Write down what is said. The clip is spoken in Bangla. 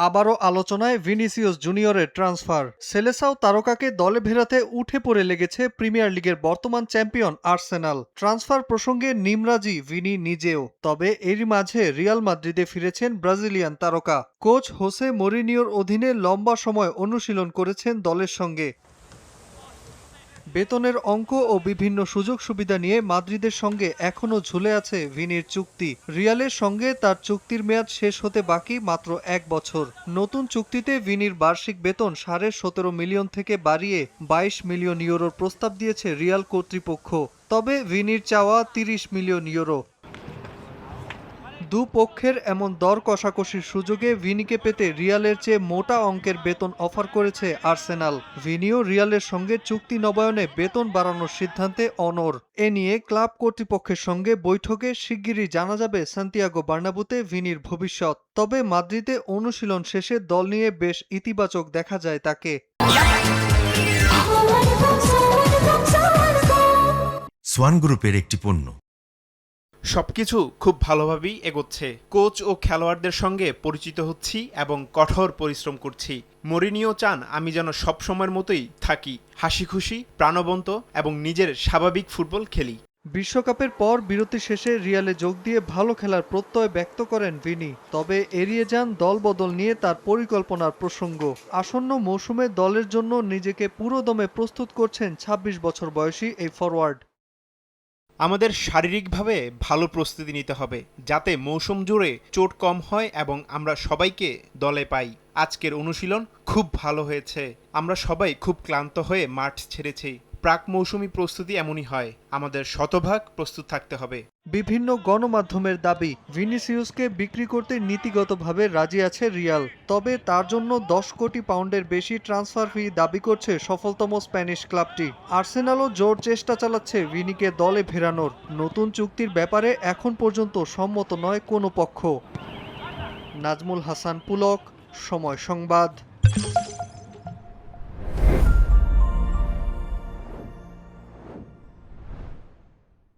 আবারও আলোচনায় ভিনিসিয়াস জুনিয়রের ট্রান্সফার। সেলেসাও তারকাকে দলে ভেড়াতে উঠে পড়ে লেগেছে প্রিমিয়ার লিগের বর্তমান চ্যাম্পিয়ন আর্সেনাল। ট্রান্সফার প্রসঙ্গে নিমরাজি ভিনি নিজেও। তবে এরই মাঝে রিয়াল মাদ্রিদে ফিরেছেন ব্রাজিলিয়ান তারকা। কোচ হোসে মরিনিওর অধীনে লম্বা সময় অনুশীলন করেছেন দলের সঙ্গে। বেতনের অঙ্ক ও বিভিন্ন সুযোগ সুবিধা নিয়ে মাদ্রিদের সঙ্গে এখনও ঝুলে আছে ভিনির চুক্তি। রিয়ালের সঙ্গে তার চুক্তির মেয়াদ শেষ হতে বাকি মাত্র ১ বছর। নতুন চুক্তিতে ভিনির বার্ষিক বেতন 17.5 মিলিয়ন থেকে বাড়িয়ে 22 মিলিয়ন ইউরোর প্রস্তাব দিয়েছে রিয়াল কর্তৃপক্ষ। তবে ভিনির চাওয়া 30 মিলিয়ন ইউরো। দুপক্ষের এমন দর কষাকষির সুযোগে ভিনিকে পেতে রিয়ালের চেয়ে মোটা অঙ্কের বেতন অফার করেছে আর্সেনাল। ভিনিও রিয়ালের সঙ্গে চুক্তি নবায়নে বেতন বাড়ানোর সিদ্ধান্তে অনড়। এ নিয়ে ক্লাব কর্তৃপক্ষের সঙ্গে বৈঠকে শিগগিরই জানা যাবে সান্তিয়াগো বার্নাব্যুতে ভিনির ভবিষ্যৎ। তবে মাদ্রিদে অনুশীলন শেষে দল নিয়ে বেশ ইতিবাচক দেখা যায় তাকে। সোয়ান গ্রুপের একটি পণ্য। সবকিছু খুব ভালোভাবেই এগোচ্ছে। কোচ ও খেলোয়াড়দের সঙ্গে পরিচিত হচ্ছি এবং কঠোর পরিশ্রম করছি। মরিনিও চান আমি যেন সবসময়ের মতোই থাকি, হাসি খুশি, প্রাণবন্ত এবং নিজের স্বাভাবিক ফুটবল খেলি। বিশ্বকাপের পর বিরতি শেষে রিয়ালে যোগ দিয়ে ভালো খেলার প্রত্যয় ব্যক্ত করেন ভিনি। তবে এড়িয়ে যান দলবদল নিয়ে তার পরিকল্পনার প্রসঙ্গ। আসন্ন মৌসুমে দলের জন্য নিজেকে পুরোদমে প্রস্তুত করছেন ২৬ বছর বয়সী এই ফরোয়ার্ড। আমাদের শারীরিকভাবে ভালো প্রস্তুতি নিতে হবে, যাতে মৌসুম জুড়ে চোট কম হয় এবং আমরা সবাইকে দলে পাই। আজকের অনুশীলন খুব ভালো হয়েছে। আমরা সবাই খুব ক্লান্ত হয়ে মাঠ ছেড়েছি। প্রাক মৌসুমি প্রস্তুতি এমনই হয়, আমাদের শতভাগ প্রস্তুত থাকতে হবে। বিভিন্ন গণমাধ্যমের দাবি, ভিনিসিয়াসকে বিক্রি করতে নীতিগতভাবে রাজি আছে রিয়াল। তবে তার জন্য ১০ কোটি পাউন্ডের বেশি ট্রান্সফার ফি দাবি করছে সফলতম স্প্যানিশ ক্লাবটি। আর্সেনালও জোর চেষ্টা চালাচ্ছে ভিনিকে দলে ফেরানোর। নতুন চুক্তির ব্যাপারে এখন পর্যন্ত সম্মত নয় কোনো পক্ষ। নাজমুল হাসান পুলক, সময় সংবাদ।